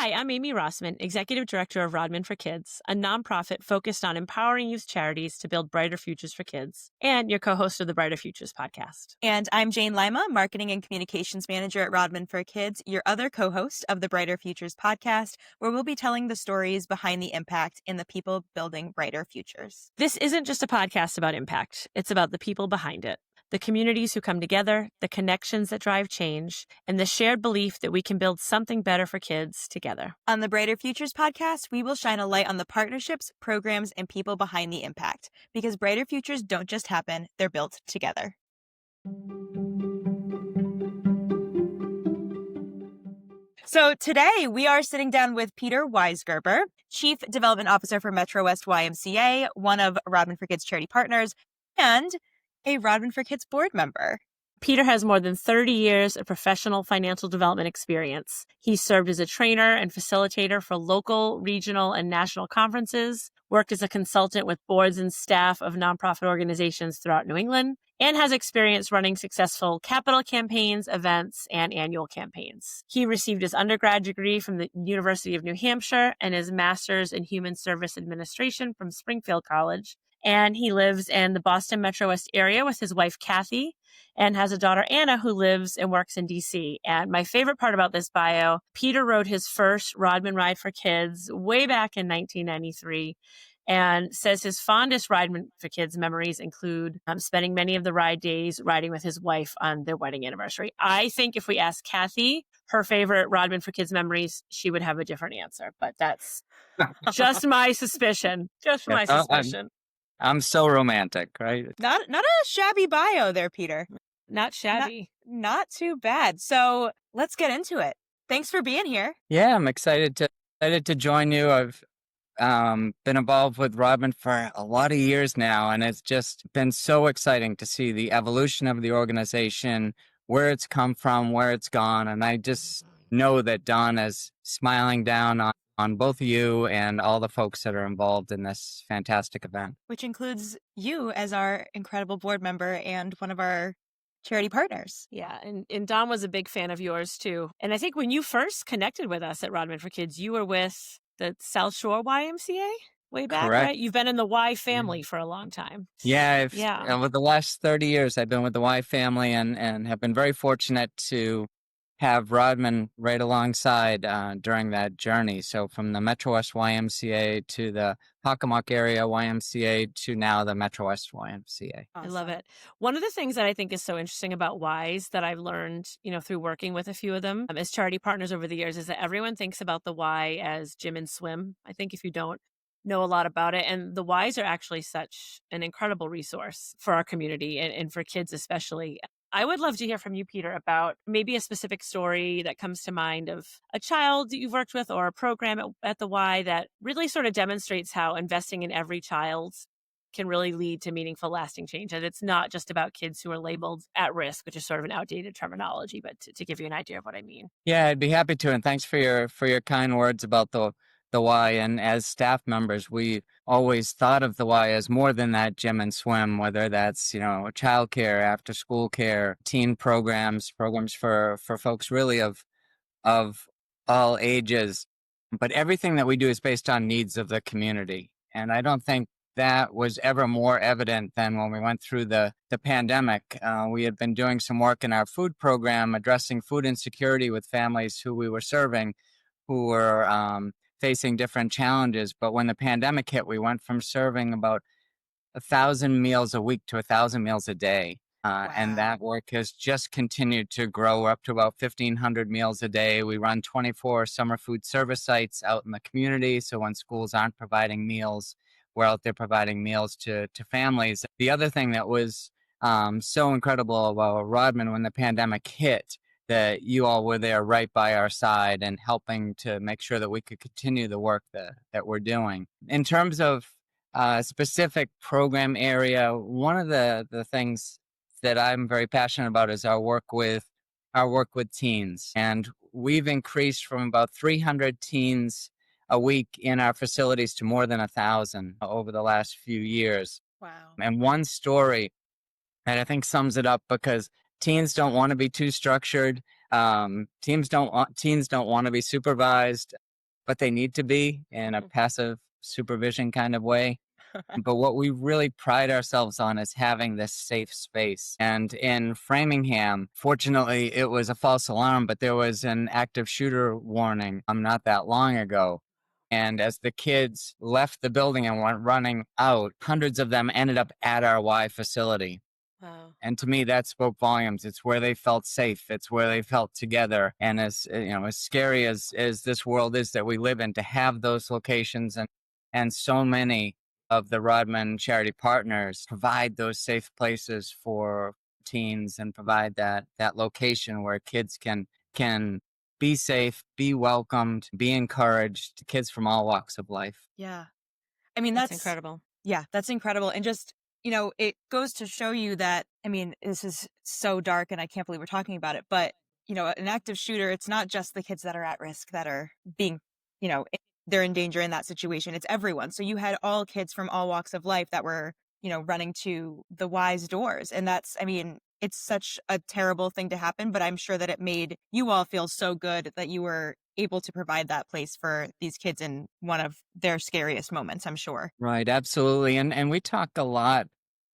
Hi, I'm Amy Rossman, Executive Director of Rodman for Kids, a nonprofit focused on empowering youth charities to build brighter futures for kids, and your co-host of the Brighter Futures podcast. And I'm Jane Lima, Marketing and Communications Manager at Rodman for Kids, your other co-host of the Brighter Futures podcast, where we'll be telling the stories behind the impact in the people building brighter futures. This isn't just a podcast about impact. It's about the people behind it. The communities who come together, the connections that drive change, and the shared belief that we can build something better for kids together. On the Brighter Futures podcast, we will shine a light on the partnerships, programs, and people behind the impact, because brighter futures don't just happen, they're built together. So today we are sitting down with Peter Waisgerber, Chief Development Officer for MetroWest YMCA, one of Rodman for Kids charity partners, and a Rodman for Kids board member. Peter has more than 30 years of professional financial development experience. He served as a trainer and facilitator for local, regional, and national conferences, worked as a consultant with boards and staff of nonprofit organizations throughout New England, and has experience running successful capital campaigns, events, and annual campaigns. He received his undergrad degree from the University of New Hampshire and his master's in human service administration from Springfield College. And he lives in the Boston Metro West area with his wife, Kathy, and has a daughter, Anna, who lives and works in D.C. And my favorite part about this bio, Peter rode his first Rodman ride for kids way back in 1993 and says his fondest Rodman for Kids memories include spending many of the ride days riding with his wife on their wedding anniversary. I think if we ask Kathy her favorite Rodman for Kids memories, she would have a different answer. But that's just my suspicion. Just my suspicion. I'm so romantic, right? Not a shabby bio there, Peter. Not shabby. Not too bad. So let's get into it. Thanks for being here. Yeah, I'm excited to join you. I've been involved with Rodman for a lot of years now, and it's just been so exciting to see the evolution of the organization, where it's come from, where it's gone, and I just know that Don is smiling down on both of you and all the folks that are involved in this fantastic event. Which includes you as our incredible board member and one of our charity partners. Yeah, and Don was a big fan of yours too. And I think when you first connected with us at Rodman for Kids, you were with the South Shore YMCA way back, Correct. right? You've been in the Y family for a long time. Yeah, Yeah. With the last 30 years, I've been with the Y family and have been very fortunate to have Rodman right alongside during that journey. So from the MetroWest YMCA to the Hockomock area YMCA to now the MetroWest YMCA. Awesome. I love it. One of the things that I think is so interesting about Ys that I've learned, through working with a few of them as charity partners over the years is that everyone thinks about the Y as gym and swim. I think if you don't know a lot about it, and the Ys are actually such an incredible resource for our community and for kids especially. I would love to hear from you, Peter, about maybe a specific story that comes to mind of a child that you've worked with or a program at the Y that really sort of demonstrates how investing in every child can really lead to meaningful, lasting change. And it's not just about kids who are labeled at risk, which is sort of an outdated terminology, but to give you an idea of what I mean. Yeah, I'd be happy to. And thanks for your kind words about the Y. And as staff members, we always thought of the Y as more than that gym and swim, whether that's, childcare, after school care, teen programs for folks really of all ages. But everything that we do is based on needs of the community. And I don't think that was ever more evident than when we went through the pandemic. We had been doing some work in our food program, addressing food insecurity with families who we were serving, who were facing different challenges. But when the pandemic hit, we went from serving about 1,000 meals a week to 1,000 meals a day. Wow. And that work has just continued to grow. We're up to about 1,500 meals a day. We run 24 summer food service sites out in the community. So when schools aren't providing meals, we're out there providing meals to families. The other thing that was so incredible about Rodman when the pandemic hit, that you all were there right by our side and helping to make sure that we could continue the work that we're doing. In terms of specific program area, one of the things that I'm very passionate about is our work with teens. And we've increased from about 300 teens a week in our facilities to more than 1,000 over the last few years. Wow. And one story that I think sums it up, because teens don't want to be too structured. Teens don't want to be supervised. but they need to be in a passive supervision kind of way. But what we really pride ourselves on is having this safe space. And in Framingham, fortunately, it was a false alarm, but there was an active shooter warning not that long ago. And as the kids left the building and went running out, hundreds of them ended up at our Y facility. Wow. And to me, that spoke volumes. It's where they felt safe. It's where they felt together. And as as scary as this world is that we live in, to have those locations and so many of the Rodman charity partners provide those safe places for teens and provide that location where kids can be safe, be welcomed, be encouraged. Kids from all walks of life. Yeah. I mean, That's incredible. Yeah, that's incredible. And just, it goes to show you that, I mean, this is so dark and I can't believe we're talking about it, but, an active shooter, it's not just the kids that are at risk that are being, they're in danger in that situation. It's everyone. So you had all kids from all walks of life that were, running to the Y's doors. And I mean, it's such a terrible thing to happen, but I'm sure that it made you all feel so good that you were able to provide that place for these kids in one of their scariest moments, I'm sure. Right, absolutely. And we talk a lot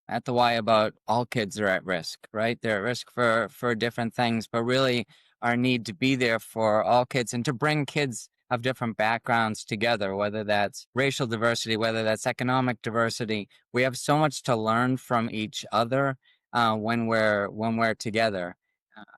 at the Y about all kids are at risk, right? They're at risk for different things, but really our need to be there for all kids and to bring kids of different backgrounds together, whether that's racial diversity, whether that's economic diversity. We have so much to learn from each other when we're together.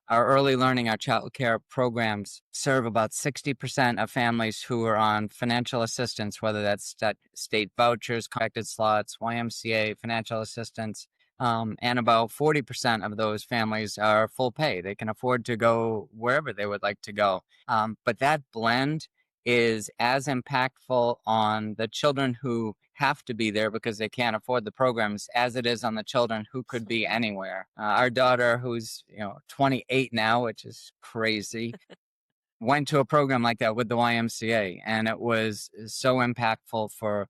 Our early learning, our child care programs serve about 60% of families who are on financial assistance, whether that's state vouchers, contracted slots, YMCA, financial assistance. And about 40% of those families are full pay. They can afford to go wherever they would like to go. But that blend is as impactful on the children who have to be there because they can't afford the programs as it is on the children who could be anywhere. Our daughter, who's 28 now, which is crazy, went to a program like that with the YMCA, and it was so impactful for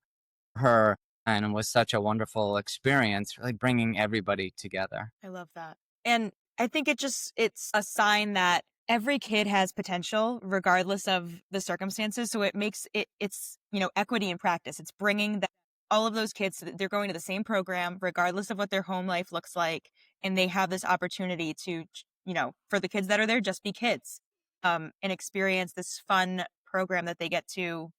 her, and it was such a wonderful experience, really bringing everybody together. I love that. And I think it's a sign that every kid has potential regardless of the circumstances. So it makes it's equity in practice. It's bringing all of those kids, so that they're going to the same program regardless of what their home life looks like. And they have this opportunity to, for the kids that are there, just be kids, and experience this fun program that they get to,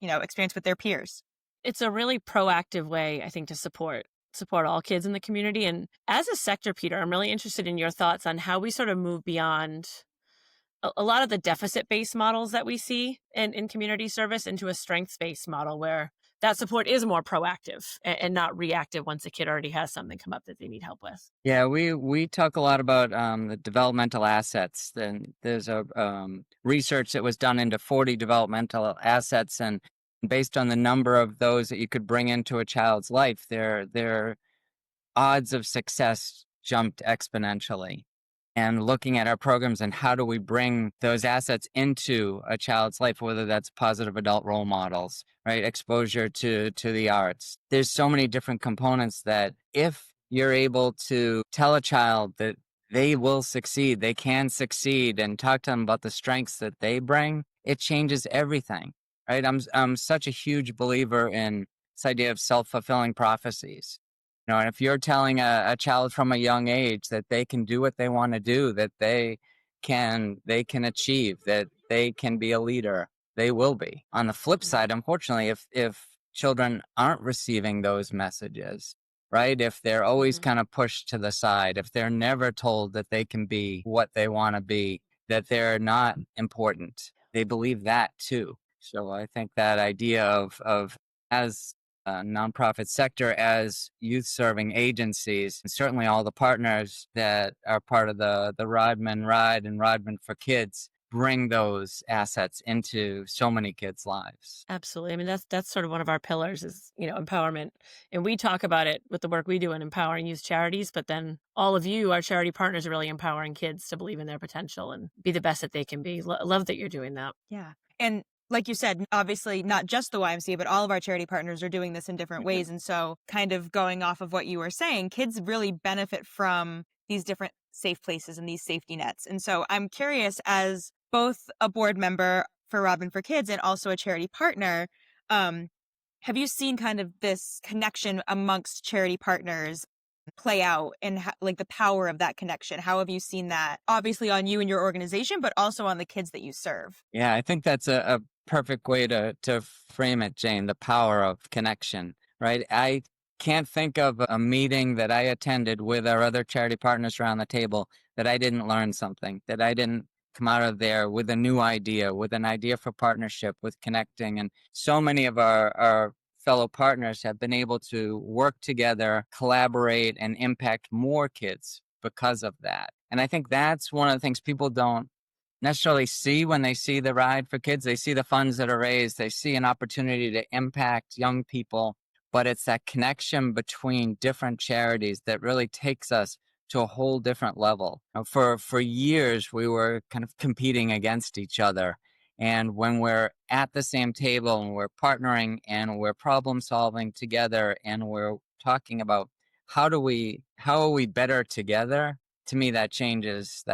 experience with their peers. It's a really proactive way, I think, to support all kids in the community. And as a sector, Peter, I'm really interested in your thoughts on how we sort of move beyond a lot of the deficit-based models that we see in community service into a strengths-based model where that support is more proactive and not reactive once a kid already has something come up that they need help with. Yeah, we talk a lot about the developmental assets. Then there's a research that was done into 40 developmental assets, and based on the number of those that you could bring into a child's life, their odds of success jumped exponentially. And looking at our programs and how do we bring those assets into a child's life, whether that's positive adult role models, right? Exposure to the arts. There's so many different components that if you're able to tell a child that they will succeed, they can succeed, and talk to them about the strengths that they bring, it changes everything, right? I'm such a huge believer in this idea of self-fulfilling prophecies. And if you're telling a child from a young age that they can do what they want to do, that they can achieve, that they can be a leader, they will be. On the flip side, unfortunately, if children aren't receiving those messages, right? If they're always kind of pushed to the side, if they're never told that they can be what they want to be, that they're not important, they believe that too. So I think that idea of as nonprofit sector, as youth-serving agencies, and certainly all the partners that are part of the Rodman Ride and Rodman for Kids, bring those assets into so many kids' lives. Absolutely. I mean, that's sort of one of our pillars is, empowerment. And we talk about it with the work we do in empowering youth charities, but then all of you, our charity partners, are really empowering kids to believe in their potential and be the best that they can be. Love that you're doing that. Yeah. And like you said, obviously not just the YMCA, but all of our charity partners are doing this in different ways. And so kind of going off of what you were saying, kids really benefit from these different safe places and these safety nets. And so I'm curious, as both a board member for Rodman for Kids and also a charity partner. Have you seen kind of this connection amongst charity partners play out and like the power of that connection? How have you seen that obviously on you and your organization, but also on the kids that you serve? Yeah, I think that's a perfect way to frame it, Jane, the power of connection, right? I can't think of a meeting that I attended with our other charity partners around the table that I didn't learn something, that I didn't come out of there with a new idea, with an idea for partnership, with connecting. And so many of our fellow partners have been able to work together, collaborate, and impact more kids because of that. And I think that's one of the things people don't necessarily see when they see the Ride for Kids. They see the funds that are raised, they see an opportunity to impact young people, but it's that connection between different charities that really takes us to a whole different level. For years, we were kind of competing against each other. And when we're at the same table and we're partnering and we're problem solving together and we're talking about how are we better together, to me that changes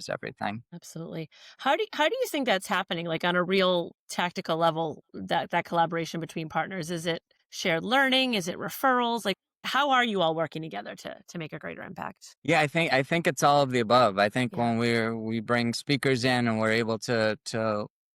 everything. Absolutely. How do you think that's happening, like on a real tactical level, that collaboration between partners? Is it shared learning? Is it referrals? Like, how are you all working together to make a greater impact? Yeah, I think it's all of the above. I think Yeah. when we bring speakers in and we're able to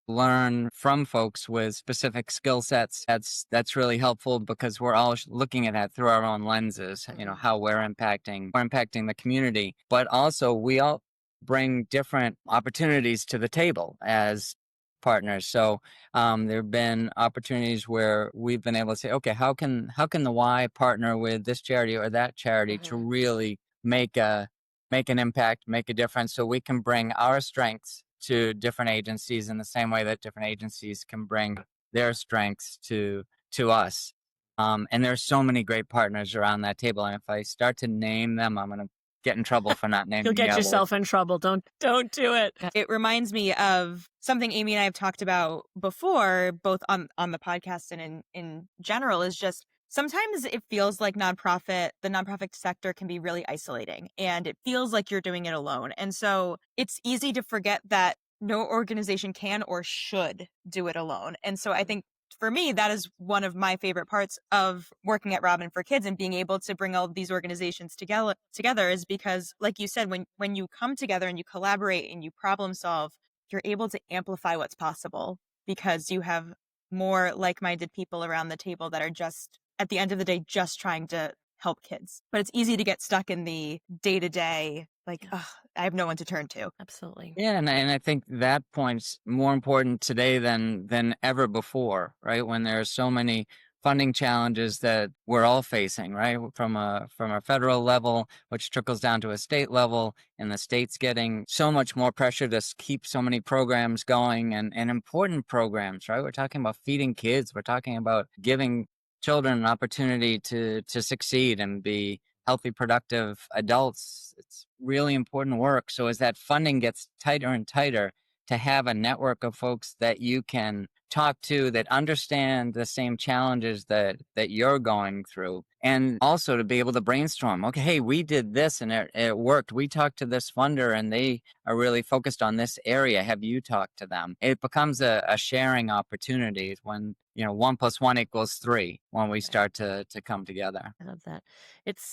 learn from folks with specific skill sets, that's really helpful because we're all looking at that through our own lenses, Mhm. how we're impacting the community. But also we all bring different opportunities to the table as partners. So there have been opportunities where we've been able to say, okay, how can the Y partner with this charity or that charity to Mhm. really make an impact, make a difference, so we can bring our strengths to different agencies in the same way that different agencies can bring their strengths to us. And there's so many great partners around that table, and if I start to name them, I'm going to get in trouble for not You'll naming the get others. yourself in trouble. Don't do it. It reminds me of something Amy and I have talked about before, both on the podcast and in general, is just sometimes it feels like the nonprofit sector can be really isolating and it feels like you're doing it alone. And so it's easy to forget that no organization can or should do it alone. And so I think for me, that is one of my favorite parts of working at Rodman for Kids and being able to bring all of these organizations together is because, like you said, when you come together and you collaborate and you problem solve, you're able to amplify what's possible because you have more like-minded people around the table that are just, at the end of the day, just trying to help kids. But it's easy to get stuck in the day-to-day, like, Yeah. ugh, I have no one to turn to. Absolutely. Yeah, and I think that point's more important today than ever before, right? When there are so many funding challenges that we're all facing, right? From a federal level, which trickles down to a state level, and the state's getting so much more pressure to keep so many programs going and important programs, right? We're talking about feeding kids, we're talking about giving children an opportunity to succeed and be healthy, productive adults. It's really important work. So as that funding gets tighter and tighter, to have a network of folks that you can talk to that understand the same challenges that you're going through, and also to be able to brainstorm, okay, hey, we did this and it worked, we talked to this funder and they are really focused on this area, have you talked to them? It becomes a sharing opportunity when 1 + 1 = 3 when we start to come together. I love that.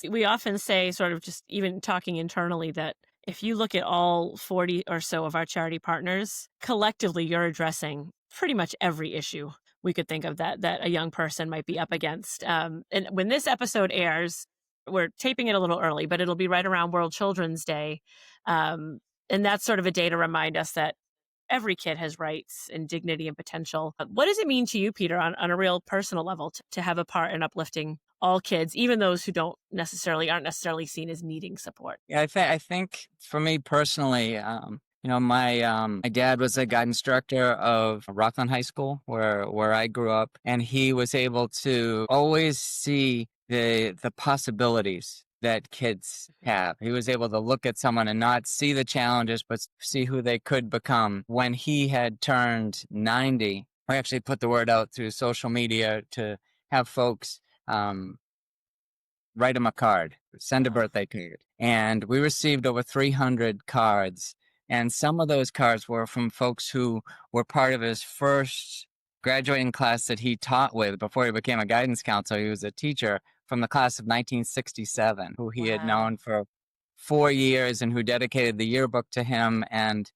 We often say, sort of just even talking internally, that if you look at all 40 or so of our charity partners, collectively, you're addressing pretty much every issue we could think of that a young person might be up against. And when this episode airs, we're taping it a little early, but it'll be right around World Children's Day. And that's sort of a day to remind us that every kid has rights and dignity and potential. What does it mean to you, Peter, on a real personal level, to have a part in uplifting all kids, even those who aren't necessarily seen as needing support? Yeah, I think for me personally, my dad was a guide instructor of Rockland High School where I grew up, and he was able to always see the possibilities that kids have. He was able to look at someone and not see the challenges, but see who they could become. When he had turned 90, I actually put the word out through social media to have folks write him a card, send a Oh, birthday card. And we received over 300 cards. And some of those cards were from folks who were part of his first graduating class that he taught with before he became a guidance counselor. He was a teacher from the class of 1967, who he had Wow. known for 4 years and who dedicated the yearbook to him. And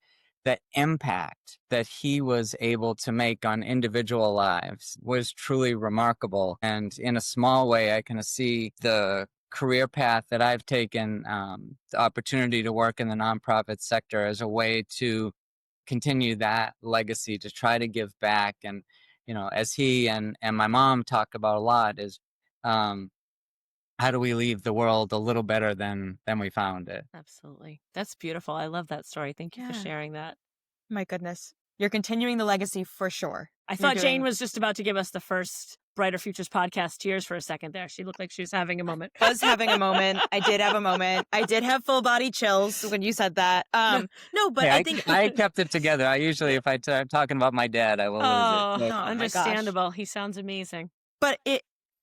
the impact that he was able to make on individual lives was truly remarkable. And in a small way, I can see the career path that I've taken, the opportunity to work in the nonprofit sector as a way to continue that legacy, to try to give back. And, as he and my mom talk about a lot is, how do we leave the world a little better than we found it? Absolutely. That's beautiful. I love that story. Thank you for Yeah. sharing that. My goodness. You're continuing the legacy for sure. I thought Jane was just about to give us the first Brighter Futures podcast tears for a second there. She looked like she was having a moment. Was having a moment. I did have a moment. I did have full body chills when you said that. No, but Hey, I think I kept it together. I usually, if I start talking about my dad, I will lose it. Oh, So- my gosh. understandable. He sounds amazing. But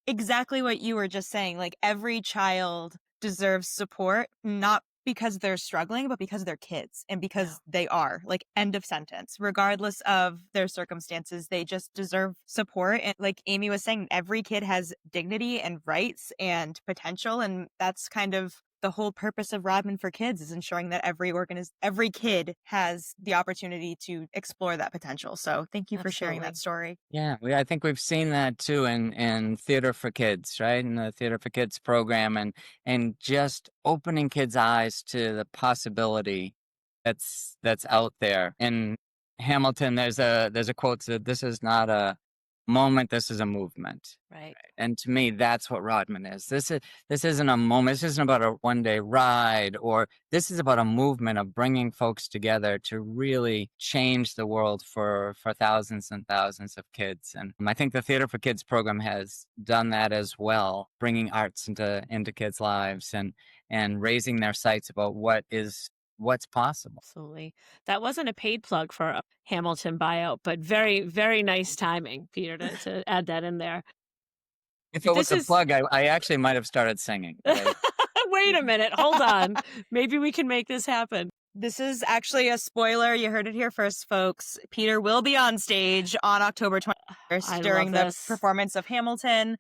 exactly what you were just saying, like every child deserves support, not because they're struggling, but because they're kids and because they are, like, end of sentence. Regardless of their circumstances, they just deserve support. And like Amy was saying, every kid has dignity and rights and potential. And that's kind of the whole purpose of Rodman for Kids, is ensuring that every kid has the opportunity to explore that potential. So thank you for sharing that story. Yeah, I think we've seen that too in Theater for Kids, right? In the Theater for Kids program, and just opening kids' eyes to the possibility that's out there. In Hamilton, there's a quote that this is not a moment, this is a movement. Right. And to me, that's what Rodman is. This isn't a moment. This isn't about a one-day ride, or this is about a movement of bringing folks together to really change the world for thousands and thousands of kids. And I think the Theater for Kids program has done that as well, bringing arts into kids' lives and raising their sights about what's possible. Absolutely. That wasn't a paid plug for a Hamilton buyout, but very, very nice timing, Peter, to add that in there. If it was a plug, I actually might have started singing. Wait a minute. Hold on. Maybe we can make this happen. This is actually a spoiler. You heard it here first, folks. Peter will be on stage on October 21st during the performance of Hamilton.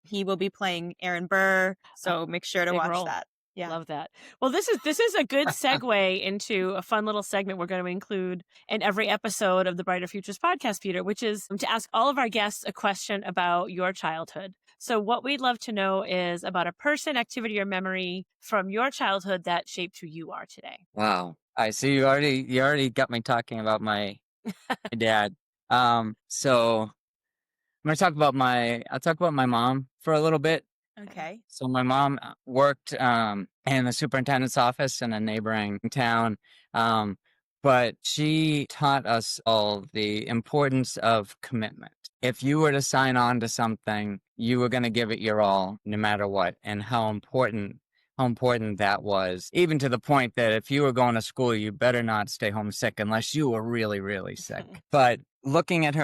He will be playing Aaron Burr, so make sure to watch that. Yeah. Love that. Well, this is a good segue into a fun little segment we're going to include in every episode of the Brighter Futures podcast, Peter, which is to ask all of our guests a question about your childhood. So what we'd love to know is about a person, activity, or memory from your childhood that shaped who you are today. Wow. I see you already got me talking about my dad. So I'm going to talk about my mom for a little bit. Okay. So my mom worked in the superintendent's office in a neighboring town, but she taught us all the importance of commitment. If you were to sign on to something, you were going to give it your all, no matter what, and how important that was, even to the point that if you were going to school, you better not stay home sick unless you were really, really sick. But looking at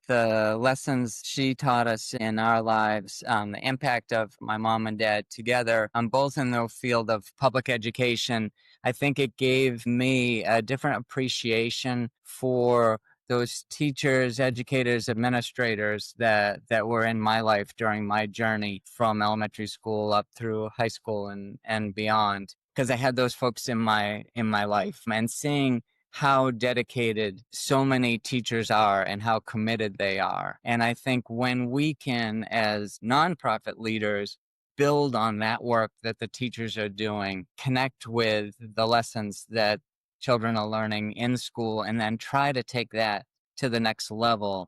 the lessons she taught us in our lives, the impact of my mom and dad together, both in the field of public education, I think it gave me a different appreciation for those teachers, educators, administrators that were in my life during my journey from elementary school up through high school and beyond, because I had those folks in my life, and seeing how dedicated so many teachers are and how committed they are. And I think when we can, as nonprofit leaders, build on that work that the teachers are doing, connect with the lessons that children are learning in school, and then try to take that to the next level,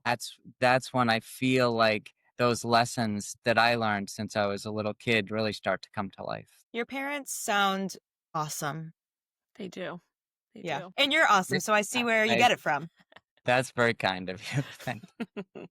that's when I feel like those lessons that I learned since I was a little kid really start to come to life. Your parents sound awesome. They do. They yeah. do. And you're awesome, so I see where you get it from. That's very kind of you. Thank you.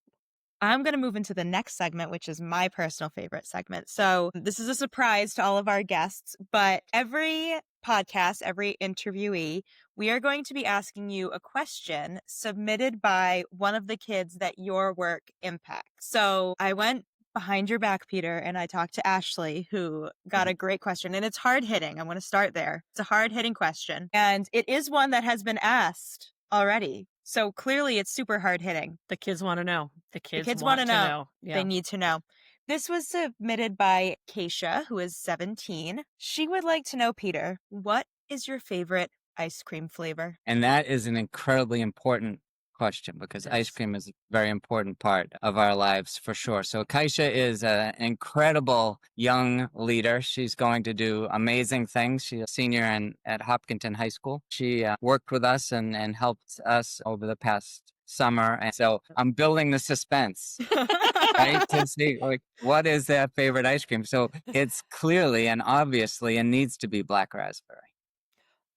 I'm going to move into the next segment, which is my personal favorite segment. So this is a surprise to all of our guests, but every podcast, every interviewee, we are going to be asking you a question submitted by one of the kids that your work impacts. So I went behind your back, Peter, and I talked to Ashley, who got a great question. And it's hard hitting. I'm going to start there. It's a hard hitting question. And it is one that has been asked already. So clearly it's super hard hitting. The kids want to know. The kids want to know. Yeah. They need to know. This was submitted by Keisha, who is 17. She would like to know, Peter, what is your favorite ice cream flavor? And that is an incredibly important question because Yes. ice cream is a very important part of our lives for sure. So Kaisha is an incredible young leader. She's going to do amazing things. She's a senior at Hopkinton High School. She worked with us and helped us over the past summer. And so I'm building the suspense, right? To see like what is their favorite ice cream. So it's clearly and obviously and needs to be black raspberry.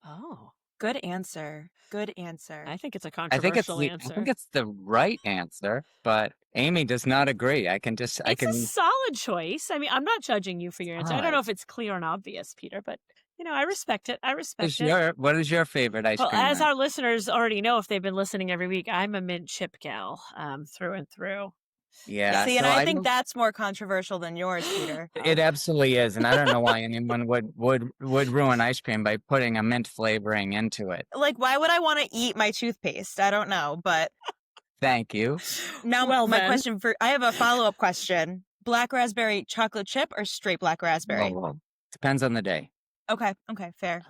Oh, good answer. Good answer. I think it's a I think it's controversial answer. I think it's the right answer, but Amy does not agree. It's a solid choice. I mean, I'm not judging you for your answer. I don't know if it's clear and obvious, Peter, but I respect it. What is your favorite ice Well, cream? as then? our listeners already know, if they've been listening every week, I'm a mint chip gal, through and through. Yeah. See, and so I think that's more controversial than yours, Peter. it absolutely is, and I don't know why anyone would ruin ice cream by putting a mint flavoring into it. Like, why would I want to eat my toothpaste? I don't know, but Thank you. now Well, my then. question I have a follow-up question. Black raspberry chocolate chip or straight black raspberry? Well, depends on the day. Okay, fair.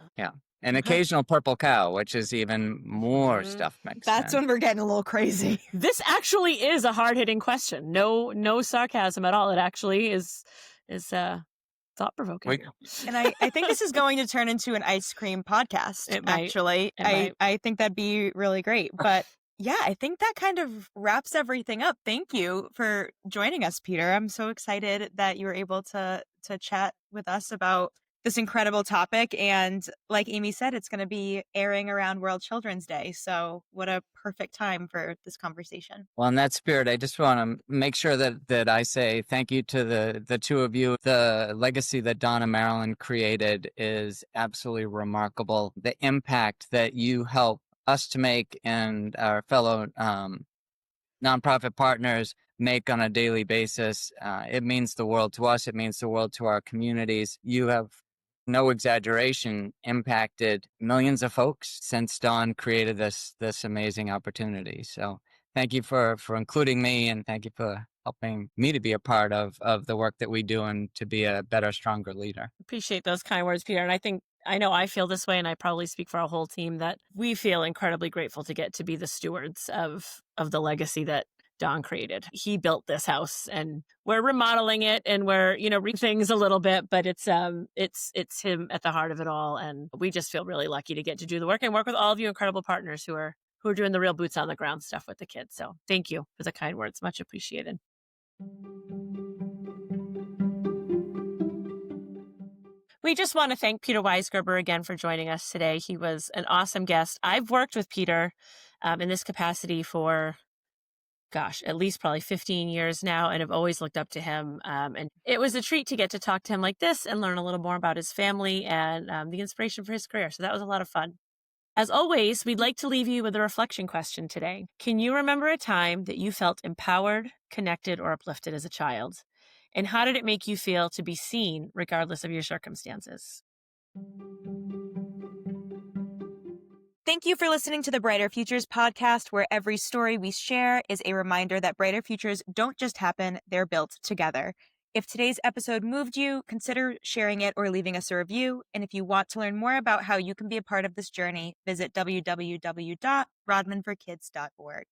An occasional purple cow, which is even more stuff mixed That's in. when we're getting a little crazy. This actually is a hard-hitting question. No sarcasm at all. It actually is thought-provoking. And I think this is going to turn into an ice cream podcast, It might. actually. I think that'd be really great. But yeah, I think that kind of wraps everything up. Thank you for joining us, Peter. I'm so excited that you were able to chat with us about this incredible topic. And like Amy said, it's going to be airing around World Children's Day. So what a perfect time for this conversation. Well, in that spirit, I just want to make sure that I say thank you to the two of you. The legacy that Don and Marilyn created is absolutely remarkable. The impact that you help us to make and our fellow nonprofit partners make on a daily basis, it means the world to us. It means the world to our communities. You have, no exaggeration, impacted millions of folks since Don created this amazing opportunity. So thank you for including me, and thank you for helping me to be a part of the work that we do and to be a better, stronger leader. Appreciate those kind words, Peter. And I know I feel this way, and I probably speak for our whole team, that we feel incredibly grateful to get to be the stewards of the legacy that Don created. He built this house, and we're remodeling it, and we're things a little bit, but it's him at the heart of it all, and we just feel really lucky to get to do the work and work with all of you incredible partners who are doing the real boots on the ground stuff with the kids. So thank you for the kind words, much appreciated. We just want to thank Peter Waisgerber again for joining us today. He was an awesome guest. I've worked with Peter in this capacity for at least probably 15 years now, and have always looked up to him. And it was a treat to get to talk to him like this and learn a little more about his family and the inspiration for his career. So that was a lot of fun. As always, we'd like to leave you with a reflection question today. Can you remember a time that you felt empowered, connected, or uplifted as a child? And how did it make you feel to be seen regardless of your circumstances? Thank you for listening to the Brighter Futures podcast, where every story we share is a reminder that brighter futures don't just happen, they're built together. If today's episode moved you, consider sharing it or leaving us a review. And if you want to learn more about how you can be a part of this journey, visit www.rodmanforkids.org.